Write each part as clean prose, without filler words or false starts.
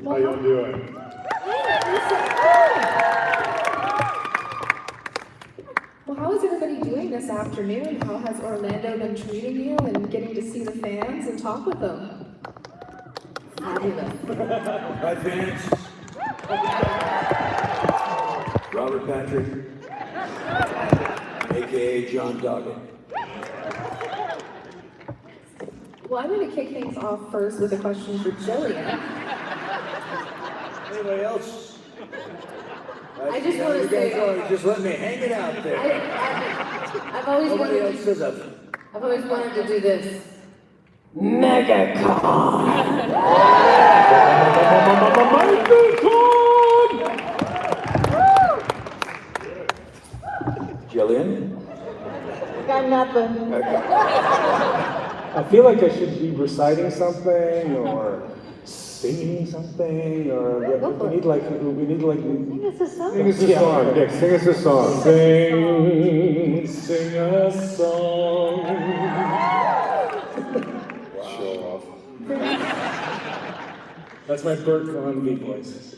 How y'all doing? Well, how is everybody doing this afternoon? How has Orlando been treating you and getting to see the fans and talk with them? Fabulous. Hi, fans. Robert Patrick, a.k.a. John Doggett. Well, I'm going to kick things off first with a question for Gillian. Anybody else? I just want to say, just let me hang it out there. I've always Nobody wanted else says that. I've always wanted to do this. MegaCon! Gillian? Got nothing. I feel like I should be reciting something or singing something, or we need like Sing us a song. sing us a song. Dick, sing us a song. Sing a song. Show off. That's my Bert Convey voice.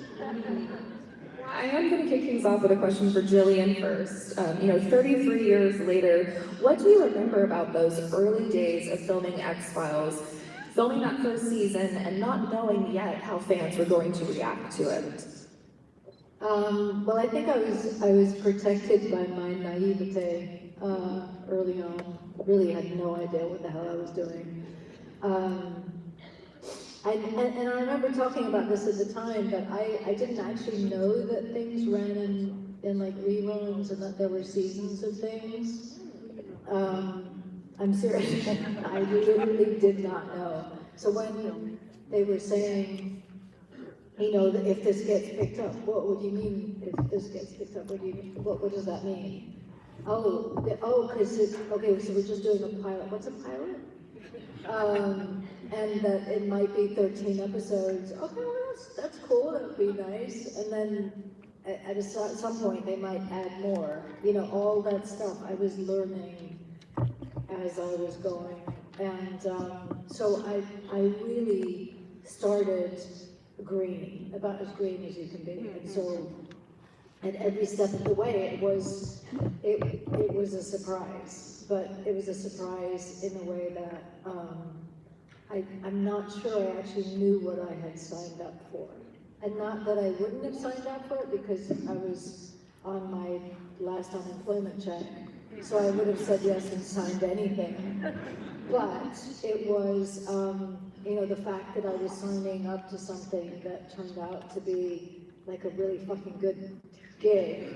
I am going to kick things off with a question for Gillian first. 33 years later, what do you remember about those early days of filming X-Files, filming that first season, and not knowing yet how fans were going to react to it? Well, I think I was protected by my naivete early on. Really had no idea what the hell I was doing. And I remember talking about this at the time, but I didn't actually know that things ran in like reruns and that there were seasons of things. I'm serious, I literally did not know. So when they were saying, that if this gets picked up, what would you mean if this gets picked up? What does that mean? Because okay, so we're just doing a pilot. What's a pilot? And that it might be 13 episodes. Okay, well, that's cool, that would be nice. And then at some point they might add more. All that stuff I was learning as I was going. And so I really started green, about as green as you can be. And so at every step of the way, it was a surprise. But it was a surprise in a way that I'm not sure I actually knew what I had signed up for. And not that I wouldn't have signed up for it because I was on my last unemployment check. So I would have said yes and signed anything. But it was, the fact that I was signing up to something that turned out to be like a really fucking good gig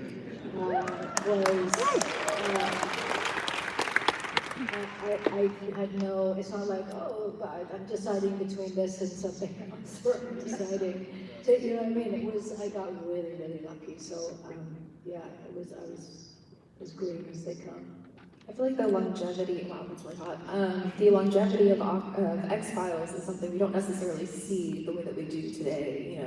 I had no, it's not like, oh God, I'm deciding between this and something else, or I'm deciding to, you know what I mean? I got really, really lucky. So, I was as green as they come. I feel like the longevity, wow, that's really hot. The longevity of X-Files is something we don't necessarily see the way that we do today.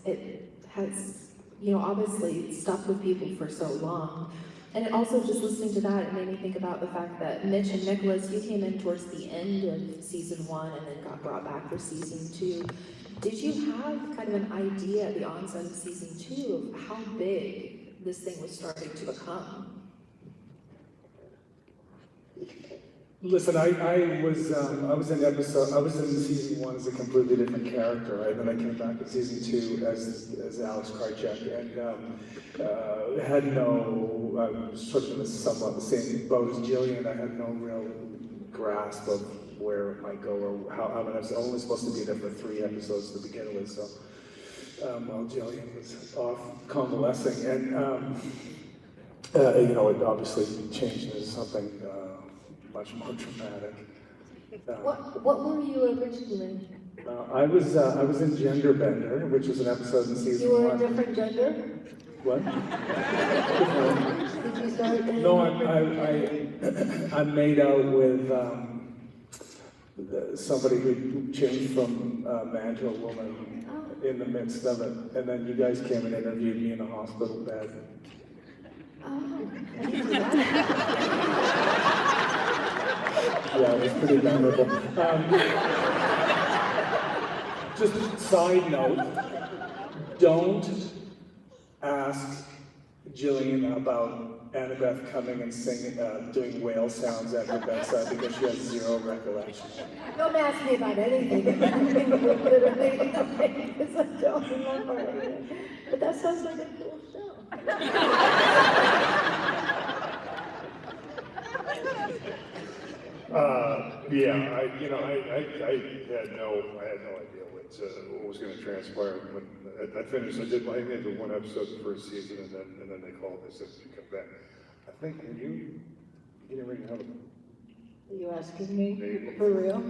It has, obviously stuck with people for so long. And also just listening to that, it made me think about the fact that Mitch and Nicholas, you came in towards the end of season 1 and then got brought back for season 2. Did you have kind of an idea at the onset of season 2 of how big this thing was starting to become? Listen, I was in season 1 as a completely different character, right? Then I came back in season 2 as Alex Krychek, and I was sort of in somewhat the same boat as Gillian. I had no real grasp of where it might go or how. I was only supposed to be there for 3 episodes to begin with, so while Gillian was off convalescing, and it obviously changed into something much more dramatic. What were you originally? I was in Gender Bender, which was an episode in season 1. You were a different gender? What? Did you start in? No, I made out with somebody who changed from man to a woman in the midst of it, and then you guys came and interviewed me in a hospital bed. Yeah, it was pretty memorable. Just side note, don't ask Gillian about Annabeth coming and singing, doing whale sounds at her bedside because she has zero recollection. Don't ask me about anything. Literally, because I don't remember anything. But that sounds like a cool show. Yeah, I had no idea what was going to transpire. When I finished, I did one episode the first season, and then they called. They said come back. I think you didn't really have Are you asking me? Maybe. For real?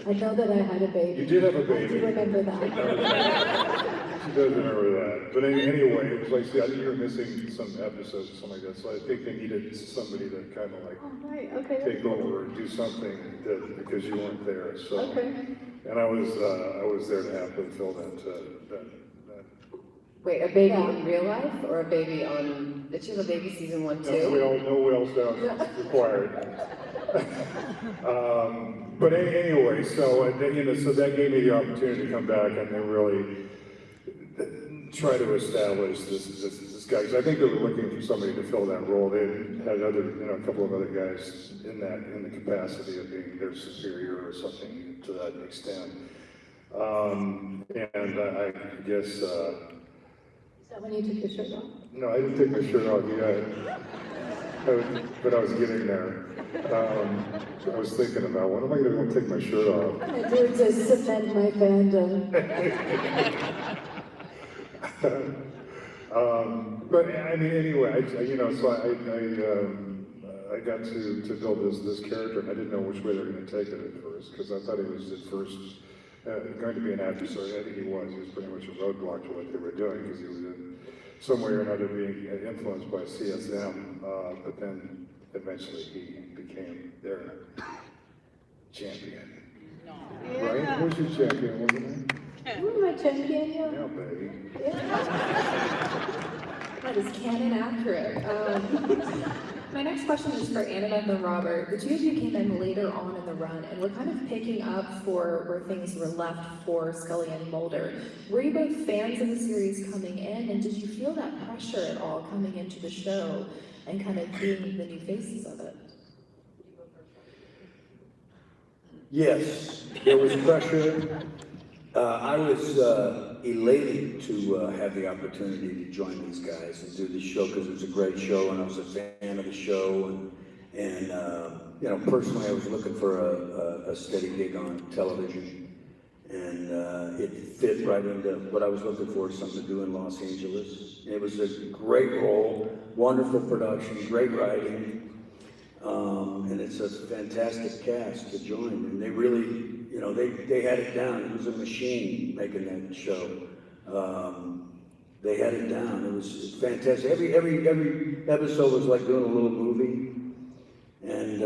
I know that I had a baby. You did have a I baby. do remember that. She does remember that. But anyway, it was like, see, I think you were missing some episodes or something like that. So I think they needed somebody to kind of like Oh, right, okay. take over and do something because you weren't there. So, Okay. and I was there to happily fill that. Wait, a baby in real life or a baby on, did she have a baby season 1 too? No whale sounds required. But anyway, so so that gave me the opportunity to come back and then really try to establish this guy. Because I think they were looking for somebody to fill that role. They had a couple of other guys in the capacity of being their superior or something to that extent. And I guess. Is that when you took your shirt off? No, I didn't take my shirt off yet. But I was getting there. I was thinking about when am I going to take my shirt off? I do to cement my fandom. But I mean, anyway, so I got to build this character, and I didn't know which way they were going to take it at first, because I thought he was at first going to be an actor, so I think he was. He was pretty much a roadblock to what they were doing, because he was in some way or another being influenced by CSM, but then eventually he became their champion. Right? Who was your champion, wasn't he? You were my champion, yeah. Yeah, baby. That is canon accurate. My next question is for Annabeth and Robert. The two of you came in later on in the run, and we're kind of picking up for where things were left for Scully and Mulder. Were you both fans of the series coming in, and did you feel that pressure at all coming into the show and kind of being the new faces of it? Yes, there was pressure. I was elated to have the opportunity to join these guys and do this show because it was a great show and I was a fan of the show. And personally, I was looking for a steady gig on television. And it fit right into what I was looking for, something to do in Los Angeles. It was a great role, wonderful production, great writing. And it's a fantastic cast to join. And they really, they had it down. It was a machine making that show. They had it down. It was fantastic. Every episode was like doing a little movie. And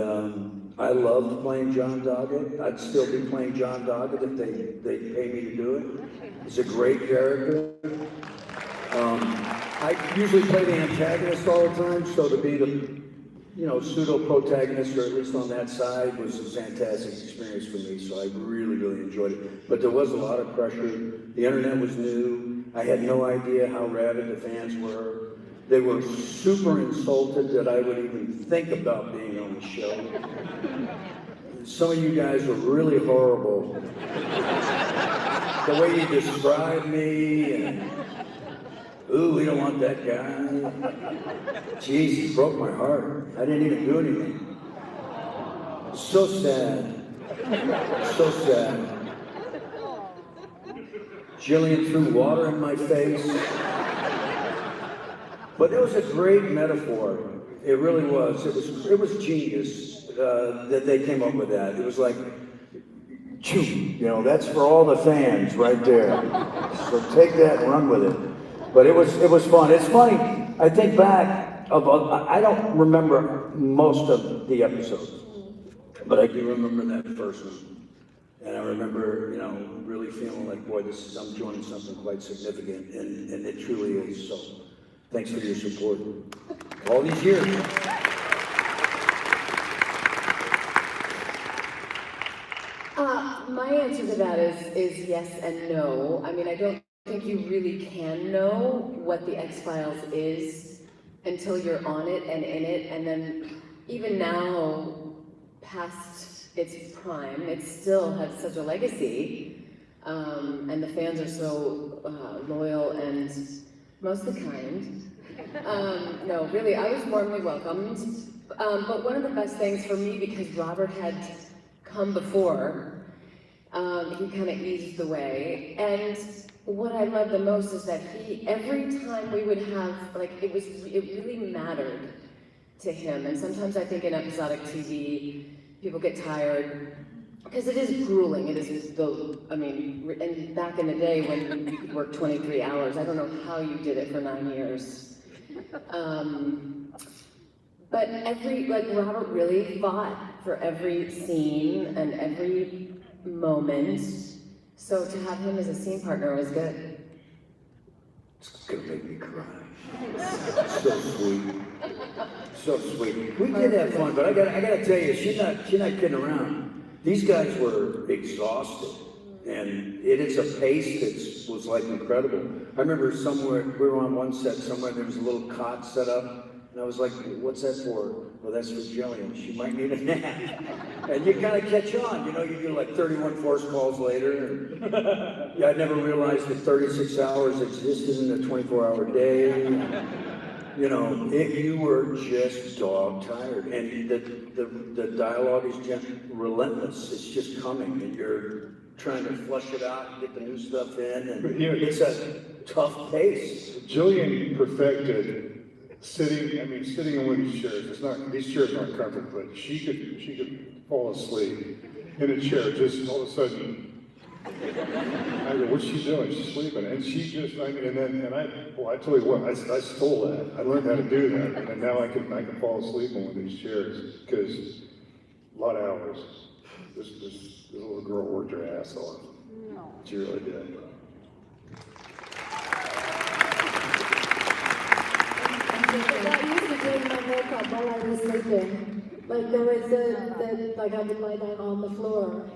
I loved playing John Doggett. I'd still be playing John Doggett if they pay me to do it. It's a great character. I usually play the antagonist all the time, so to be the pseudo-protagonist, or at least on that side, was a fantastic experience for me, so I really, really enjoyed it. But there was a lot of pressure. The internet was new. I had no idea how rabid the fans were. They were super insulted that I would even think about being on the show. Some of you guys were really horrible. The way you described me, and ooh, we don't want that guy. Jeez, he broke my heart. I didn't even do anything. So sad. So sad. Gillian threw water in my face. But it was a great metaphor. It really was. It was genius that they came up with that. It was like, that's for all the fans right there. So take that and run with it. But it was fun. It's funny. I think back I don't remember most of the episodes, but I do remember that first one, and I remember really feeling like, boy, I'm joining something quite significant, and it truly is. So, thanks for your support all these years. My answer to that is yes and no. I mean, I don't think you really can know what the X-Files is until you're on it and in it, and then even now, past its prime, it still has such a legacy, and the fans are so loyal and mostly kind. No, really, I was warmly welcomed. But one of the best things for me, because Robert had come before, he kind of eased the way. And what I love the most is that every time we would have, like, it really mattered to him. And sometimes I think in episodic TV, people get tired, because it is grueling. It is and back in the day when you could work 23 hours, I don't know how you did it for 9 years. But Robert really fought for every scene and every moment. So to have him as a scene partner was good. It's gonna make me cry. So sweet. So sweet. We did have fun, but I gotta tell you, she's not kidding around. These guys were exhausted, and it's a pace that was like incredible. I remember somewhere, we were on one set somewhere, there was a little cot set up, and I was like, what's that for? Well, that's for Gillian. She might need a nap. And you kind of catch on, you do like 31 force calls later. And yeah, I never realized that 36 hours existed in a 24-hour day. You were just dog tired. And the dialogue is just relentless. It's just coming, and you're trying to flush it out and get the new stuff in. And it's a tough pace. Gillian perfected sitting in one of these chairs. These chairs aren't comfortable, but she could fall asleep in a chair. Just all of a sudden, I go, what's she doing? She's sleeping, and she just, I tell you what, I stole that. I learned how to do that, and now I can fall asleep on one of these chairs because a lot of hours. This little girl worked her ass off. She really did. That used to do my makeup while I was sleeping. Like there was like I would lie down on the floor.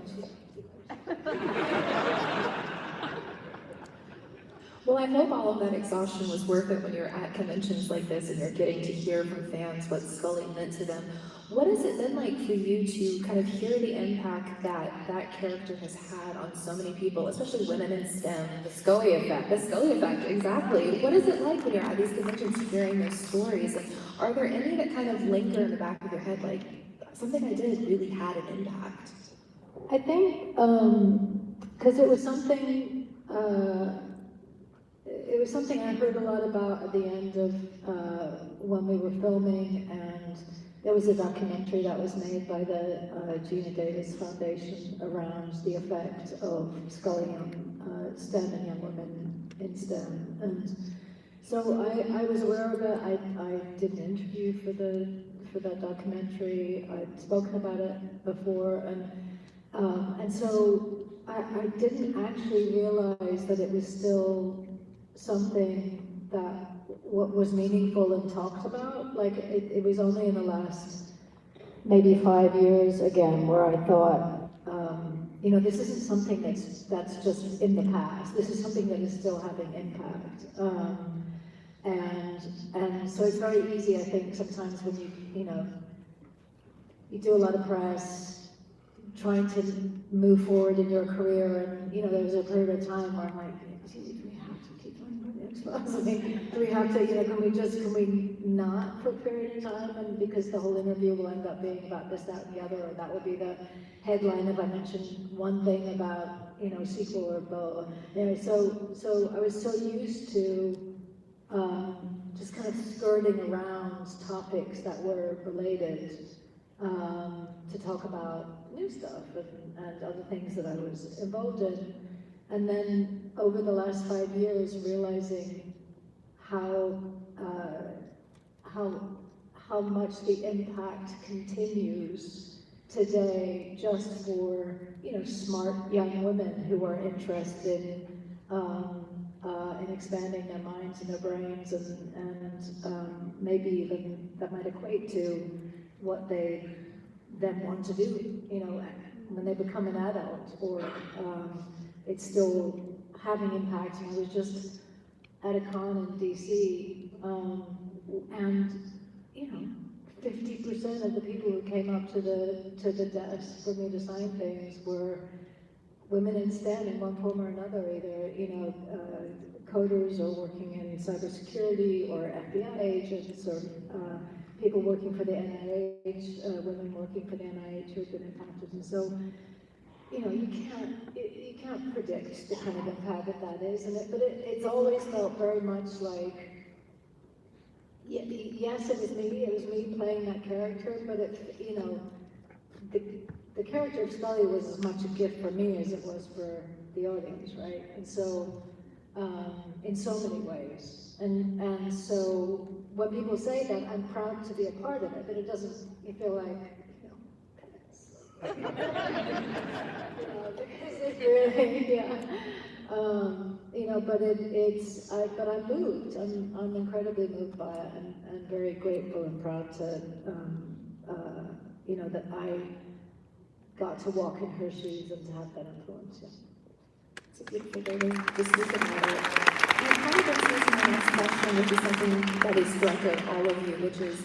Well, I hope all of that exhaustion was worth it when you're at conventions like this and you're getting to hear from fans what Scully meant to them. What has it been like for you to kind of hear the impact that character has had on so many people, especially women in STEM? The Scully effect. The Scully effect, exactly. What is it like when you're at these conventions hearing those stories? And are there any that kind of linger in the back of your head, like, something I did really had an impact? I think, because it was something I heard a lot about at the end of when we were filming, and there was a documentary that was made by the Gina Davis Foundation around the effect of Scully on STEM and young women in STEM. And so I was aware of it. I did an interview for that documentary. I'd spoken about it before, and so I didn't actually realize that it was still something that what was meaningful and talked about. Like it was only in the last maybe 5 years again where I thought, this isn't something that's just in the past. This is something that is still having impact. And so it's very easy, I think, sometimes when you do a lot of press, trying to move forward in your career, and there was a period of time where I'm like, do we have to keep on the X-Files? I mean, do we have to, can we not for a period of time? And because the whole interview will end up being about this, that, and the other, or that would be the headline if I mentioned one thing about, sequel or bow. Anyway, so I was so used to just kind of skirting around topics that were related to talk about new stuff and other things that I was involved in. And then over the last 5 years, realizing how much the impact continues today just for, smart young women who are interested in expanding their minds and their brains, and maybe even that might equate to what they then want to do, when they become an adult, or it's still having impact. And I was just at a con in DC, and 50% of the people who came up to the desk for me to sign things were women in STEM in one form or another, either coders or working in cybersecurity, or FBI agents, or people working for the NIH, women working for the NIH who have been impacted. And so, you can't predict the kind of impact that is, but it's always felt very much like, yes, it was me playing that character, but the character of Scully was as much a gift for me as it was for the audience, right? And so, in so many ways. And so, when people say that, I'm proud to be a part of it, but it doesn't, you feel like, because it really, but I'm moved. I'm incredibly moved by it, and I'm very grateful and proud to, that I got to walk in her shoes and to have that influence. Yeah. It's a beautiful way to speak about it. And kind of brings me to my next question, which is something that is struck of all of you, which is,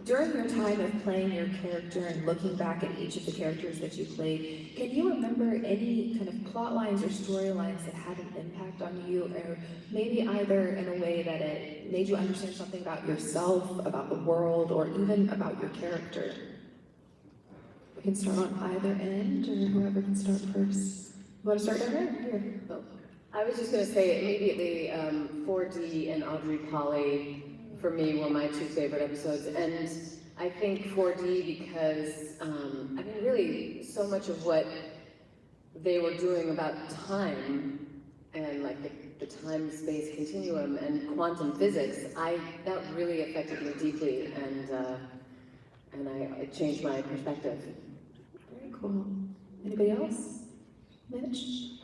during your time of playing your character and looking back at each of the characters that you played, can you remember any kind of plot lines or storylines that had an impact on you, or maybe either in a way that it made you understand something about yourself, about the world, or even about your character? We can start on either end, or whoever can start first. You want to start over? Here. Oh, I was just going to say immediately, 4D and Audrey Polly for me were my two favorite episodes, and I think 4D because, really so much of what they were doing about time and like the time-space continuum and quantum physics, that really affected me deeply, and it changed my perspective. Very cool. Anybody else? Mitch?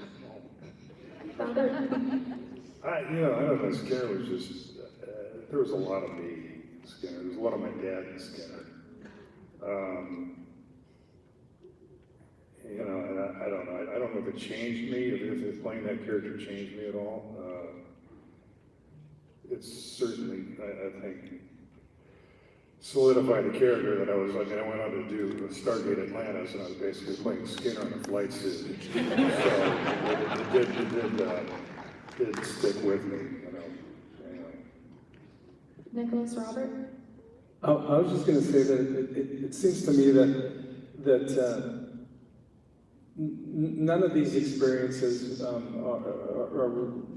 Robert? I don't know, Skinner was just, there was a lot of me in Skinner. There was a lot of my dad in Skinner. And I don't know. I don't know if it changed me, if playing that character changed me at all. It's certainly, I think, solidified the character that I was. I went on to do Stargate Atlantis, and I was basically playing Skinner in a flight suit. So it did stick with me, Anyway. Nicholas, Robert? I was just going to say that it seems to me that none of these experiences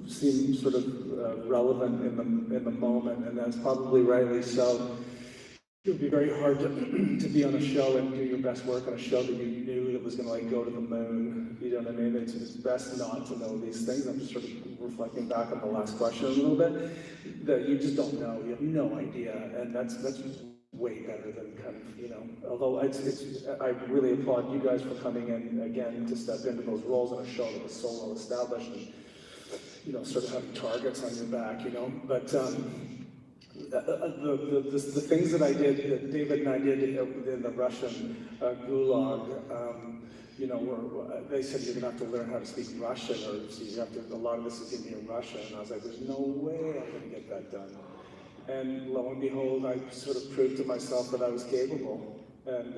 seem sort of relevant in the moment, and that's probably rightly so. It would be very hard to be on a show and do your best work on a show that you knew that was going to go to the moon. You know what I mean? It's best not to know these things. I'm just sort of reflecting back on the last question a little bit. That you just don't know. You have no idea, and that's way better than kind of Although I really applaud you guys for coming in again to step into those roles in a show that was so well established, and sort of having targets on your back. But. The things that I did, that David and I did in the Russian gulag, where they said you're gonna have to learn how to speak Russian, or so you have to. A lot of this is gonna be in Russian, and I was like, there's no way I'm gonna get that done. And lo and behold, I sort of proved to myself that I was capable, and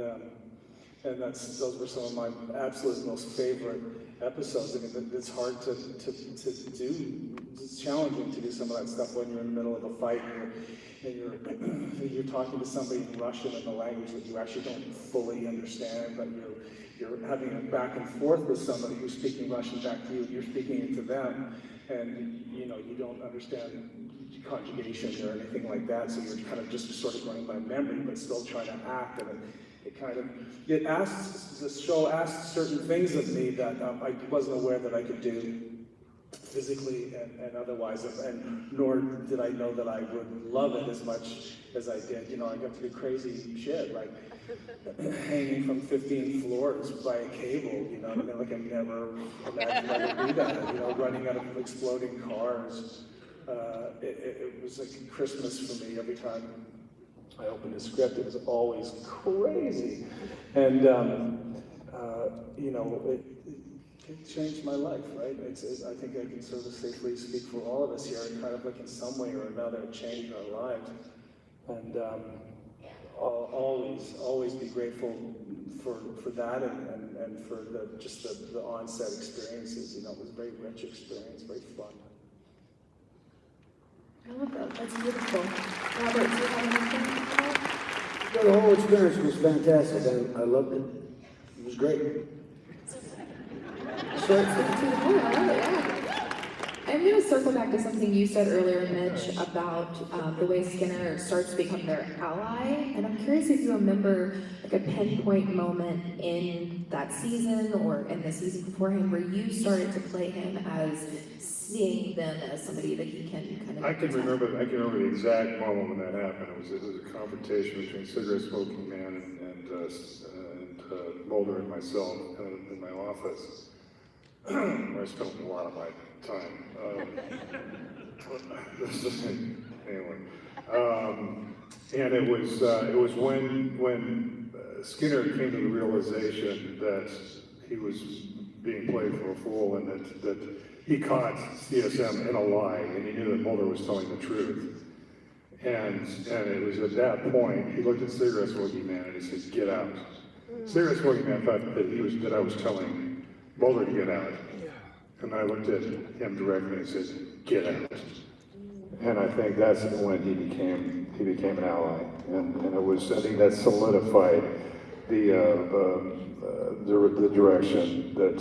those were some of my absolute most favorite episodes. I mean, it's hard to do. It's challenging to do some of that stuff when you're in the middle of a fight and you're talking to somebody in Russian in the language that you actually don't fully understand, but you're having a back and forth with somebody who's speaking Russian back to you, and you're speaking it to them, and you don't understand conjugation or anything like that, so you're kind of just sort of going by memory, but still trying to act, and the show asked certain things of me that I wasn't aware that I could do physically and otherwise, and nor did I know that I would love it as much as I did. I got to do crazy shit, like hanging from 15 floors by a cable, like I never imagined I would do that, running out of exploding cars. It was like Christmas for me every time I opened a script. It was always crazy. And you know, it changed my life, right? I think I can sort of safely speak for all of us here, and kind of like in some way or another it changed our lives. And I'll always be grateful for that and for just the onset experiences. You know, it was a very rich experience, very fun. I love that. That's beautiful. Robert, do you have anything? The whole experience was fantastic. I loved it. It was great. Short, sweet, to the point. I love it, yeah. I'm going to circle back to something you said earlier, Mitch, about the way Skinner starts to become their ally. And I'm curious if you remember like a pinpoint moment in that season or in the season beforehand where you started to play him as seeing them as somebody that he can kind of... I can remember the exact moment when that happened. It was a confrontation between cigarette smoking man and Mulder and myself in my office, where I spent a lot of my time. Anyway, and it was when Skinner came to the realization that he was being played for a fool, and that he caught CSM in a lie, and he knew that Mulder was telling the truth. And it was at that point he looked at Cigarette Smoking Man and he said, "Get out." Cigarette Smoking Man thought that I was telling Mulder to get out. And I looked at him directly and said, "Get out." And I think that's when he became an ally. And it was, I think that solidified the direction that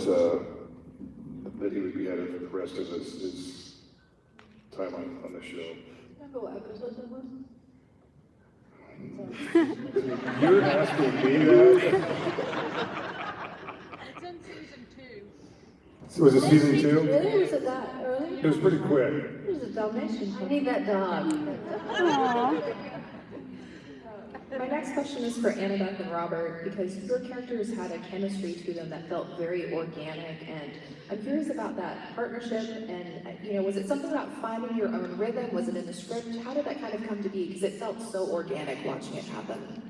he would be headed for the rest of his time on the show. Remember what episode that was? You're asking me that? It's in season 2. Was it season 2? Really? Was it that early? It was pretty quick. It was a Dalmatian. I need that dog. My next question is for Annabeth and Robert, because your characters had a chemistry to them that felt very organic, and I'm curious about that partnership, and, you know, was it something about finding your own rhythm? Was it in the script? How did that kind of come to be? Because it felt so organic watching it happen.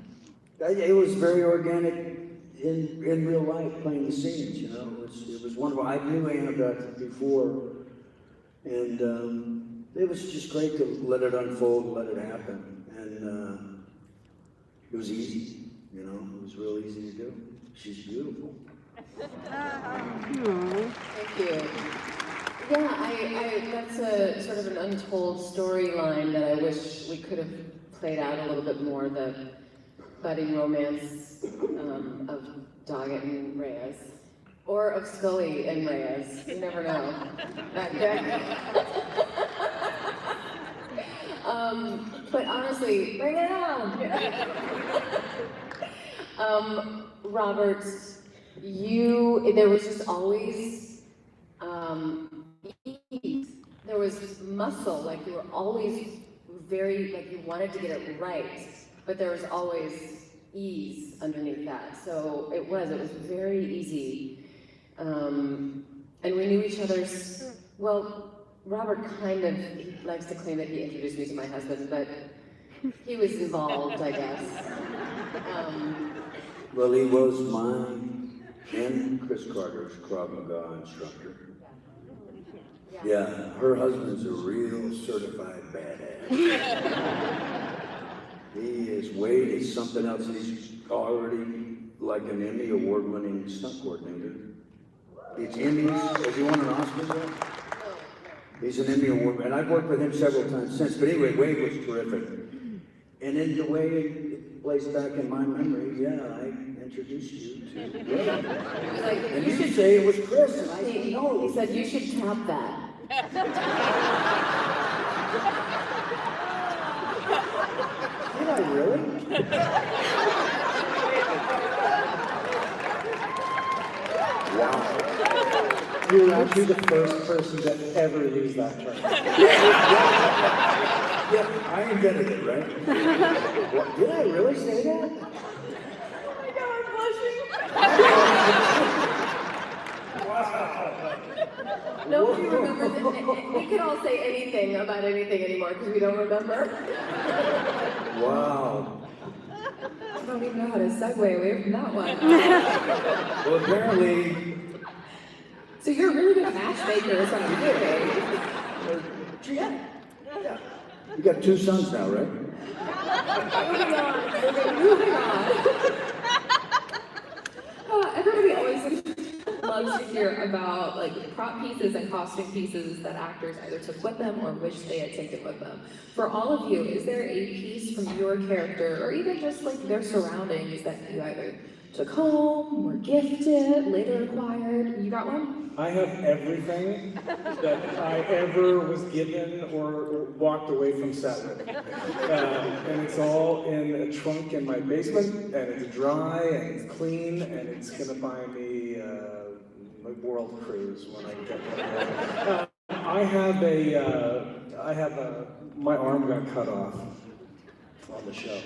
It was very organic in real life, playing the scenes, you know. It was wonderful. I knew Annabeth before, and it was just great to let it unfold, let it happen. And it was easy, you know. It was real easy to do. She's beautiful. Thank you. Yeah, I that's a sort of an untold storyline that I wish we could have played out a little bit more, the budding romance of Doggett and Reyes. Or of Scully and Reyes. You never know. But honestly, bring it on! Robert, there was just always ease. There was muscle, like you were always very, like you wanted to get it right, but there was always ease underneath that. So it was very easy. And we knew each other's, well, Robert he likes to claim that he introduced me to my husband, but he was involved, I guess. Well, he was mine and Chris Carter's Krav Maga instructor. Yeah, her husband's a real certified badass. Wade is something else. He's already like an Emmy award-winning stunt coordinator. It's Emmys. Has he won an Oscar yet? He's an Emmy award, and I've worked with him several times since. But anyway, Wade was terrific. And in the way it plays back in my memory, yeah, I introduced you to Wade. And you should say it was Chris, and I said no. He said, "You should tap that." Did I really? Wow. You're actually the first person to ever use that term. Yeah, I invented it, right? What, did I really say that? Oh my God, I'm blushing. Nobody remembers it. We can all say anything about anything anymore because we don't remember. Wow. don't even know how to segue away from that one. Well, apparently, So you're a really good matchmaker, is what I'm hearing. yeah. You got 2 sons now, right? Moving on. Everybody always loves to hear about like prop pieces and costume pieces that actors either took with them or wish they had taken with them. For all of you, is there a piece from your character or even just like their surroundings that you either took home, were gifted, later acquired? You got one? I have everything that I ever was given or walked away from set with. And it's all in a trunk in my basement, and it's dry, and it's clean, and it's gonna buy me a world cruise when I get there. My arm got cut off on the show.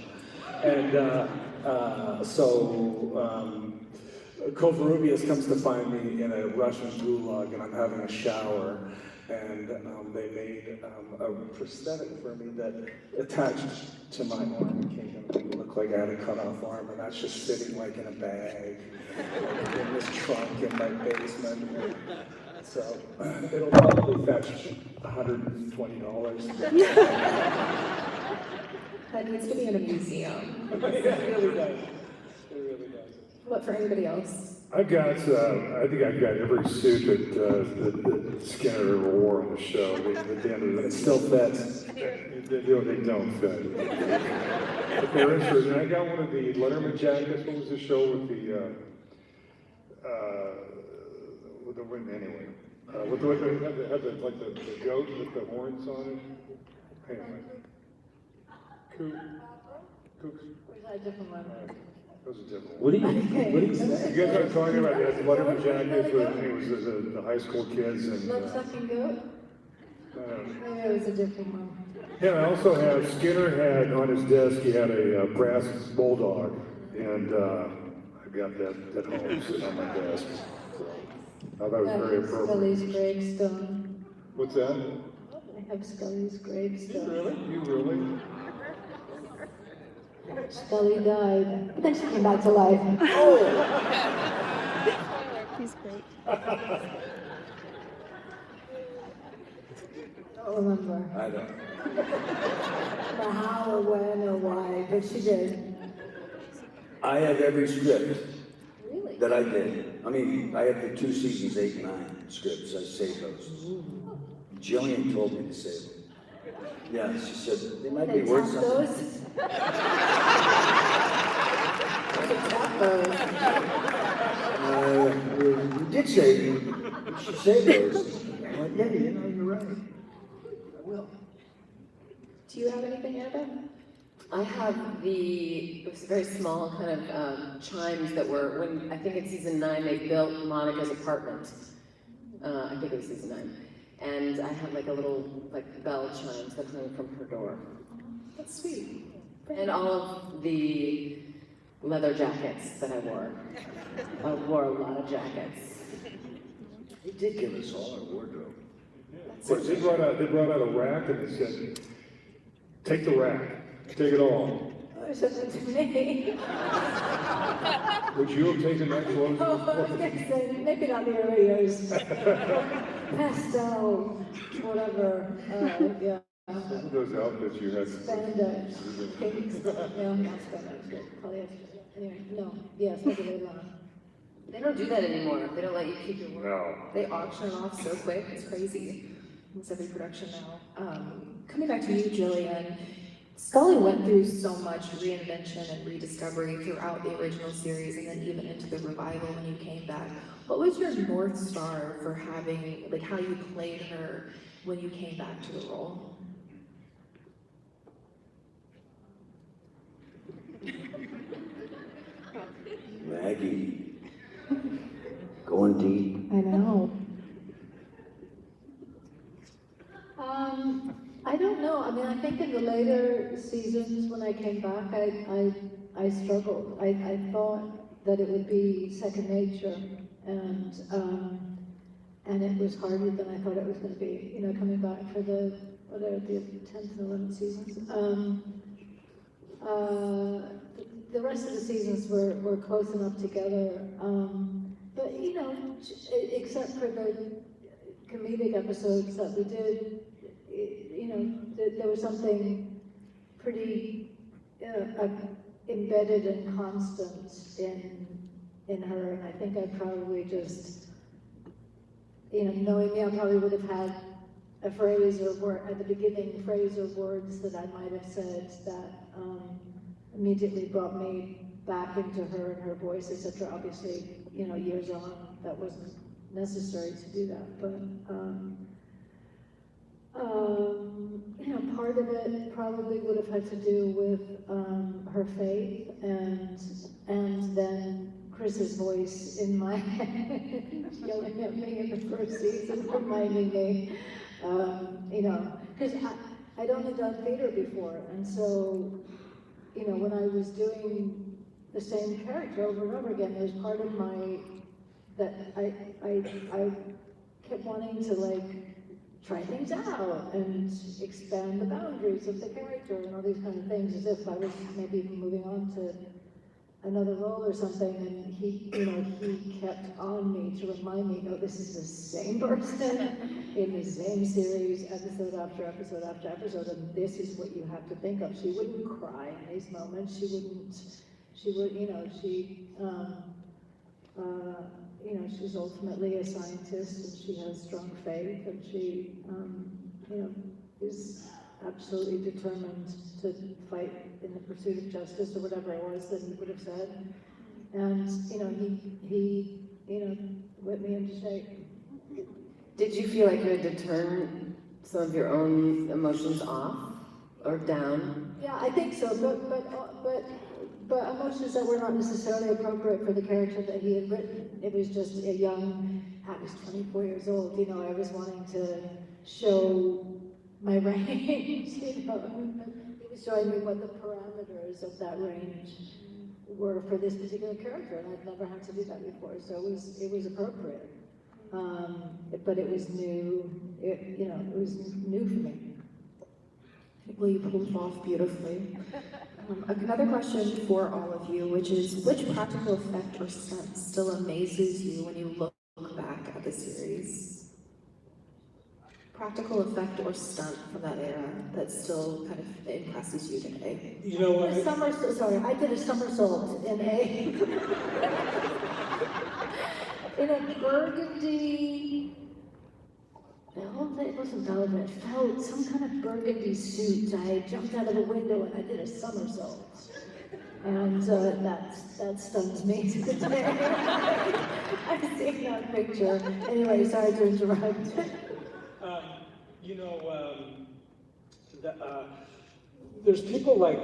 And Kovarubius comes to find me in a Russian gulag, and I'm having a shower, and they made a prosthetic for me that attached to my arm and came to look like I had a cut off arm, and that's just sitting like in a bag, like, in this trunk in my basement. So it'll probably fetch $120. That needs to be in a museum. It really does. It really does. What for anybody else? I've got, I think I've got every suit that Skinner ever wore on the show. It still fits. They don't fit. But they're interesting. I got one of the Letterman jackets. What was the show with the wind anyway? With the goat with the horns on it. Anyway. Kooks. Was that a different one? That was a different one. What do you say? You guys are talking about that Letterman jackets when it was the high school kids and. Blood-sucking goat? Maybe it was a different one. Yeah, I also have, Skinner had on his desk, he had a brass bulldog, and I got that home sitting on my desk. So I thought it was very appropriate. Scully's gravestone. What's that? I have Scully's gravestone. Really? You really? Scully died, but then she came back to life. He's great. Don't remember I don't. the how or when or why, but she did. I have every script Really? that I did. I mean, I have the 2 seasons, 8 and 9 scripts. I saved those. Gillian told me to save them. Yeah, she said, they might be They worth tap something. those? Tap those. You did save them. You should save those. I'm like, yeah, you're right. I will. Do you have anything, Annabeth? I have it was very small kind of chimes that were, when, I think in season 9, they built Monica's apartment. I think it was season 9. And I have like a little, like, bell chimes that hung from her door. That's sweet. And all of the leather jackets that I wore. I wore a lot of jackets. He did give us all our wardrobe. But they brought out a rack and they said, take the rack, take it all. Or something to me. Would you have taken that clothes? Oh, I was gonna say, maybe not the areas. Pastel, whatever, yeah. Those outfits you had. Spandex, pinks, no, not spandex, but polyester. Anyway, no, yes, maybe later on. They don't do that anymore. They don't let you keep your work. No. They auction it off so quick, it's crazy. It's every production now. Coming back to you, Gillian, Scully went through so much reinvention and rediscovery throughout the original series and then even into the revival when you came back. What was your North Star for having, like how you played her when you came back to the role? Maggie, going deep. I know. I don't know. I mean, I think in the later seasons when I came back, I struggled. I thought that it would be second nature, and it was harder than I thought it was going to be. You know, coming back for the 10th and 11th seasons. the rest of the seasons were close enough together. But you know, except for the comedic episodes that we did, you know, there was something pretty embedded and constant in her, and I think I probably just, you know, knowing me, I probably would have had a phrase or word at the beginning, phrase or words that I might have said that immediately brought me back into her and her voice, etc. Obviously, you know, years on, that wasn't necessary to do that, but you know, part of it probably would have had to do with her faith and then Chris's voice in my head yelling at me in the first season, reminding me, you know, because I'd only done theater before, and so, you know, when I was doing the same character over and over again, there's part of my, that I kept wanting to like try things out and expand the boundaries of the character and all these kind of things, as if I was maybe even moving on to another role or something, and he, you know, he kept on me to remind me, no, this is the same person in the same series, episode after episode after episode, and this is what you have to think of. She wouldn't cry in these moments, she would, you know, you know, she's ultimately a scientist, and she has strong faith, and she, you know, is absolutely determined to fight in the pursuit of justice, or whatever it was that he would have said. And, you know, he you know, whipped me into shape. Did you feel like you had to turn some of your own emotions off or down? Yeah, I think so, but emotions that were not necessarily appropriate for the character that he had written. It was just a young, I was 24 years old, you know, I was wanting to show my range, you know. He was showing me what the parameters of that range were for this particular character, and I'd never had to do that before, so it was appropriate. But it was new, you know, it was new for me. Well, you pulled it off beautifully. Another question for all of you, which is, which practical effect or stunt still amazes you when you look back at the series? Practical effect or stunt from that era that still kind of impresses you today? You know what? I did a somersault in a burgundy, no, it wasn't velvet, it felt some kind of burgundy suit. I jumped out of a window and I did a somersault. And that stuns me to the day. I've seen that picture. Anyway, sorry to interrupt. You know, there's people like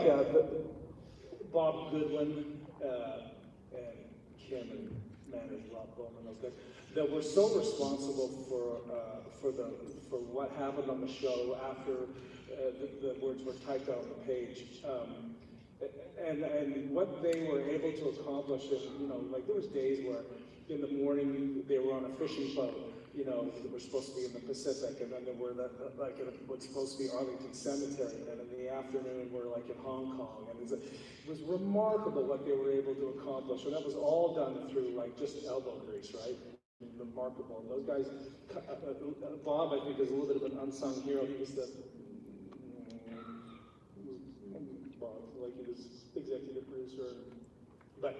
Bob Goodwin and Kim and Manners, Rob Bowman, those guys, that were so responsible for what happened on the show after the words were typed out on the page. And what they were able to accomplish, you know, like there was days where in the morning they were on a fishing boat, you know, that were supposed to be in the Pacific, and then there were like what's supposed to be Arlington Cemetery, and then in the afternoon we're like in Hong Kong, and it was remarkable what they were able to accomplish, and that was all done through like just elbow grease, right? Remarkable. And those guys, Bob, I think, is a little bit of an unsung hero. He was Bob, like he was executive producer, but.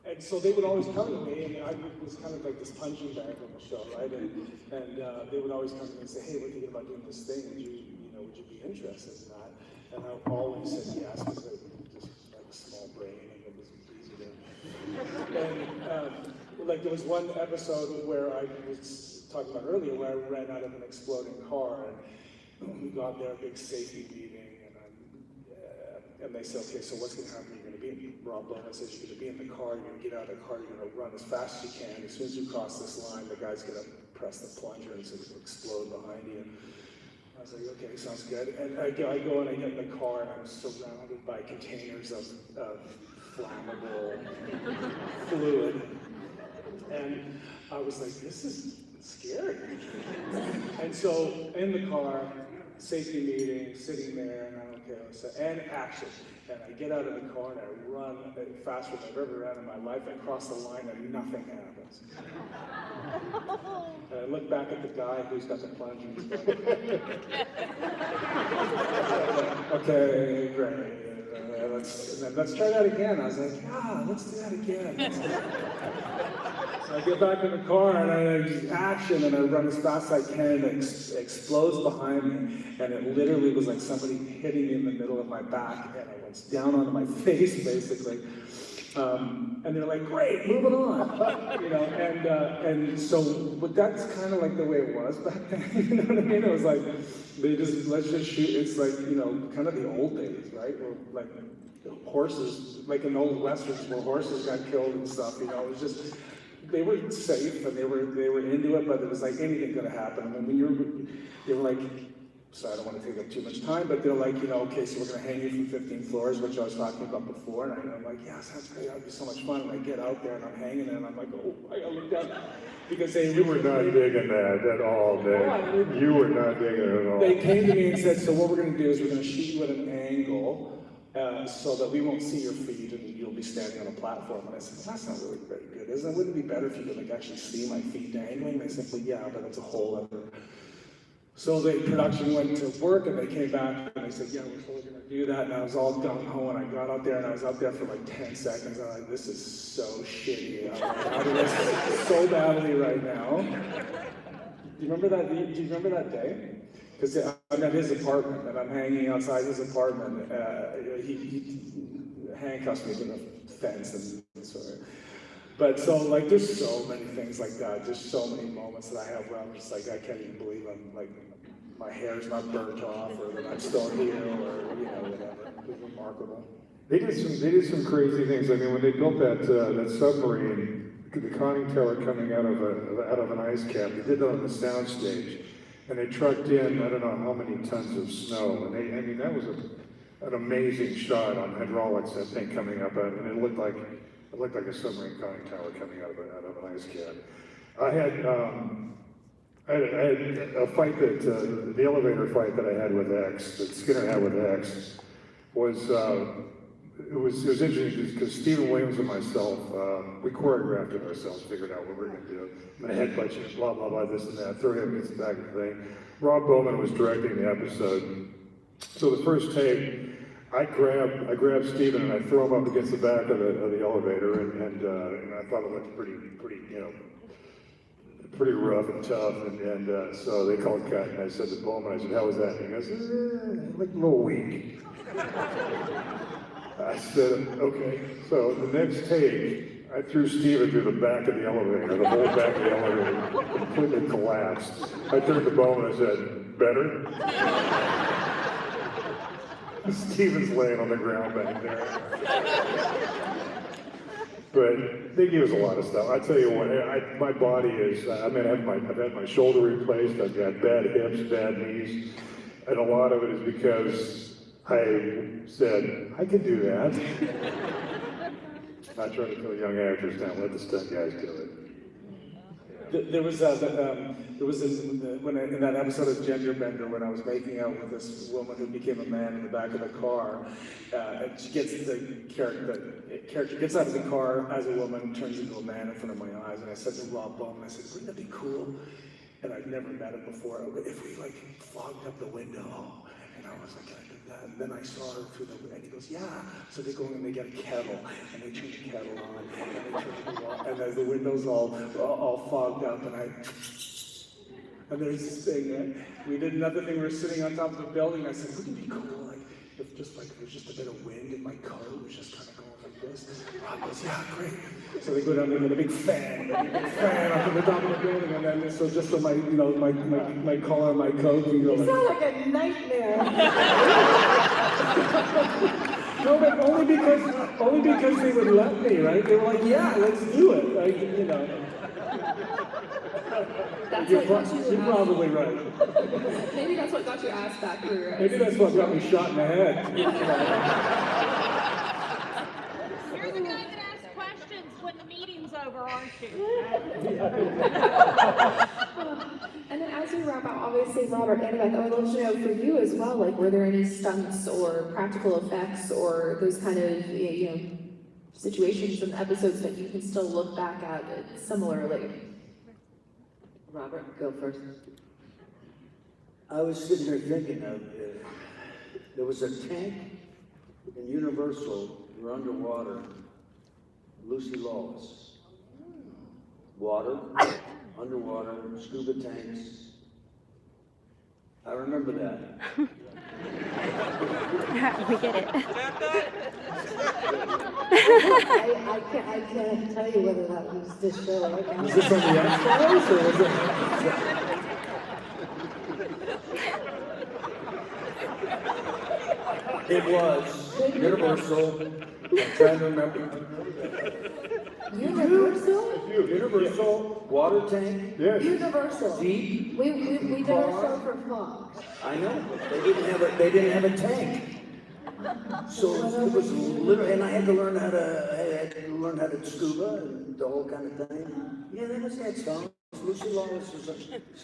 And so they would always come to me, and I was kind of like this punching bag on the show, right? And they would always come to me and say, "Hey, we're thinking about doing this thing. Would you be interested in that?" And I always said yes, because I just had a small brain, and it was easy to. And like there was one episode where I was talking about earlier, where I ran out of an exploding car, and we got there, a big safety meeting, and they said, okay, so what's going to happen? You're going to be, Rob Bowman says, you're going to be in the car, you're going to get out of the car, you're going to run as fast as you can. As soon as you cross this line, the guy's going to press the plunger and it's going to explode behind you. I was like, okay, sounds good. And I go and I get in the car, and I'm surrounded by containers of flammable fluid. And I was like, this is scary. And so in the car, safety meeting, sitting there, and I don't care, so, and action. And I get out of the car and I run faster than I've ever ran in my life. I cross the line and nothing happens. And I look back at the guy who's got the plunge and he's going, okay, great. Let's try that again. I was like, yeah, let's do that again. So I get back in the car and I just action and I run as fast as I can and it explodes behind me. And it literally was like somebody hitting me in the middle of my back and I went down onto my face basically. And they're like, great, moving on. You know, and so, but that's kind of like the way it was back then. You know what I mean? It was like, let's just shoot. It's like, you know, kind of the old days, right? Where like horses, like in old westerns where horses got killed and stuff, you know, it was just, they were safe and they were into it, but it was like anything could have happened. I mean, they were like, so I don't want to take up too much time, but they're like, you know, okay, so we're going to hang you from 15 floors, which I was talking about before, and I'm like, yeah, sounds great, that'd be so much fun, and I get out there and I'm hanging there, and I'm like, oh, I gotta look down, because You were not digging that at all, Dave. You were not digging it at all. They came to me and said, so what we're going to do is we're going to shoot you at an angle, so that we won't see your feet and you'll be standing on a platform. And I said, well, that's not really very good, isn't it? Wouldn't it be better if you could like actually see my feet dangling? And they said, well, yeah, but that's a whole other. So the production went to work and they came back and they said, yeah, we're totally gonna do that. And I was all gung-ho and I got out there and I was out there for like 10 seconds. I'm like, this is so shitty. I'm like, how do this so badly right now? Do you remember that day? Because I'm at his apartment and I'm hanging outside his apartment. He handcuffs me to the fence and sort of. But so like there's so many things like that. There's so many moments that I have where I'm just like, I can't even believe I'm like, my hair's not burnt off or that I'm still here or, you know, whatever. It's remarkable. They did some crazy things. I mean, when they built that submarine, the conning tower coming out of an ice cap, they did that on the sound stage. And they trucked in, I don't know how many tons of snow. And I mean, that was an amazing shot on hydraulics, that thing coming up, and it looked like a submarine conning tower coming out of an ice cap. I had a fight that, the elevator fight that I had with X, that Skinner had with X, was, it was interesting because Stephen Williams and myself, we choreographed it ourselves, figured out what we were going to do. I'm going to headbutt you, blah, blah, blah, this and that, throw him against the back of the thing. Rob Bowman was directing the episode. So the first take, I grab Stephen and I throw him up against the back of the elevator, and I thought it looked pretty, you know, pretty rough and tough, and so they called cut, and I said to Bowman, I said, how was that? And he goes, like a little weak. I said, okay. So the next take, I threw Steven through the back of the elevator, the whole back of the elevator completely collapsed. I turned to Bowman and I said, better? Steven's laying on the ground back there. But they give us a lot of stuff. I tell you what, my body is, I've had my shoulder replaced, I've got bad hips, bad knees, and a lot of it is because I said, I can do that. Not trying to tell young actors now, let the stunt guys do it. There was in that episode of Gender Bender when I was making out with this woman who became a man in the back of the car, and she gets the character gets out of the car as a woman, turns into a man in front of my eyes, and I said to Rob Bowman, I said, wouldn't that be cool? And I'd never met him before. If we like fogged up the window, and I was like, I did that. And then I saw her through the window, and he goes, yeah. So they go and they get a kettle, and they turn the kettle on, and they turn the wall, and as the window's all fogged up, and there's this thing, we did another thing, we were sitting on top of a building, I said, wouldn't it be cool, like, if just like, there was just a bit of wind in my coat, was just kind of going like this. Rob goes, yeah, great. So they go down there with a big fan up to the top of the building, and then so just so my, you know, my collar, my coat, and go You like, sound like a nightmare. no, but only because they would let me, right? They were like, yeah, let's do it, like, you know. You're probably right. Maybe that's what got your ass back through your Maybe that's what got me shot in the head. You're the guy that asks questions when the meeting's over, aren't you? And then as we wrap up, obviously say, Robert, Annabeth, I would love to know for you as well, like, were there any stunts or practical effects or those kind of, situations and episodes that you can still look back at similarly? Robert, go first. I was sitting here thinking of, there was a tank in Universal, you're underwater, Lucy Lawless. Water, underwater, scuba tanks. I remember that. We get it. I can't tell you whether that was this show or not. Was this on the X-Files, or was it? It was Universal. I'm trying to remember. Universal? Universal water tank. Yes. Universal. Deep. We did a show for Fox. I know. They didn't have a tank. So it was literally, and I had to learn how to scuba and the whole kind of thing. Yeah, that was X-Files. Lucy Lawless was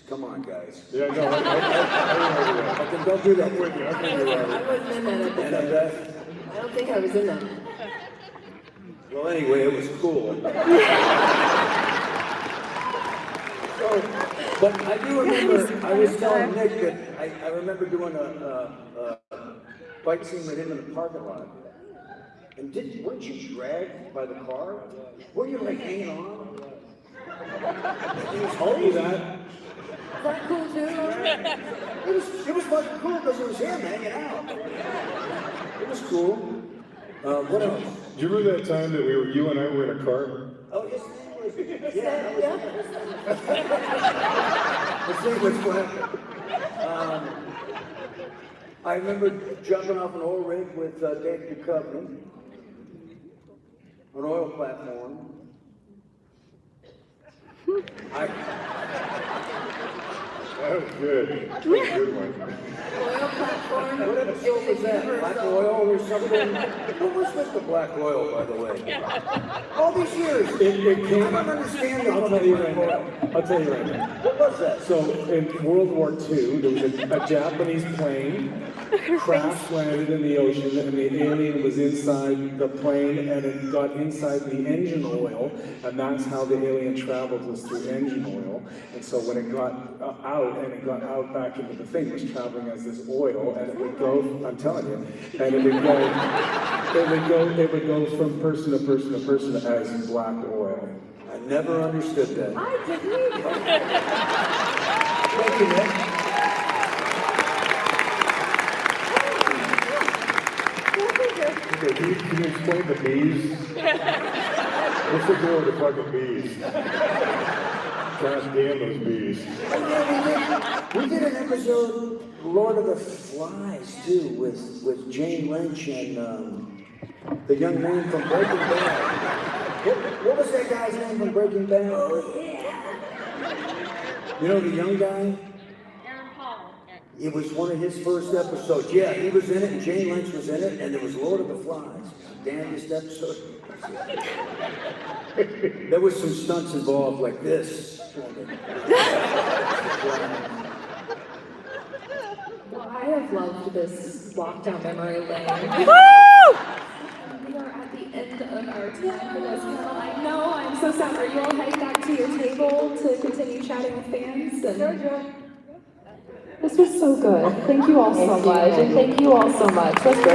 come on, guys. Yeah, no, I remember that. Don't do that with you. I wasn't in that episode. Annabeth. I don't think I was in that. Well, anyway, it was cool. But I do remember, I was telling Nick that I remember doing a fight scene with him in the parking lot. And weren't you dragged by the car? Were you like hanging on? He was holding that. Is that cool too? It was fucking cool because it was him hanging out. It was cool. What else? Do you remember that time that you and I were in a car? Oh, his name was, his name was Frank. I remember jumping off an oil rig with Dave Duchovny, an oil platform. That was good. That was a good one. Oil platform. What episode was that? Black oil or something? What was with the black oil, by the way? All these years. It came. I don't understand. I'll tell you right now. I'll tell you right now. What was that? So in World War II, there was a Japanese plane crash landed in the ocean, and the alien was inside the plane, and it got inside the engine oil, and that's how the alien traveled, was through engine oil. And so when it got out, and it got out back into the thing, it was traveling as this oil, and it would go, I'm telling you, and it would go from person to person to person as black oil. I never understood that. I didn't either. Thank you, Nick. Okay, can you explain the bees? What's the deal with the fucking bees? God damn those bees. We did an episode, Lord of the Flies, too, with Jane Lynch and the young man from Breaking Bad. What was that guy's name from Breaking Bad? Oh, yeah. You know the young guy? It was one of his first episodes. Yeah, he was in it, and Jane Lynch was in it, and it was Lord of the Flies. Damnedest episode. There was some stunts involved like this. Well, I have loved this walk down memory lane. We are at the end of our time for this panel. I know, I'm so sad. Are you all heading back to your table to continue chatting with fans? And this was so good. Thank you all so much. And thank you all so much. Let's go.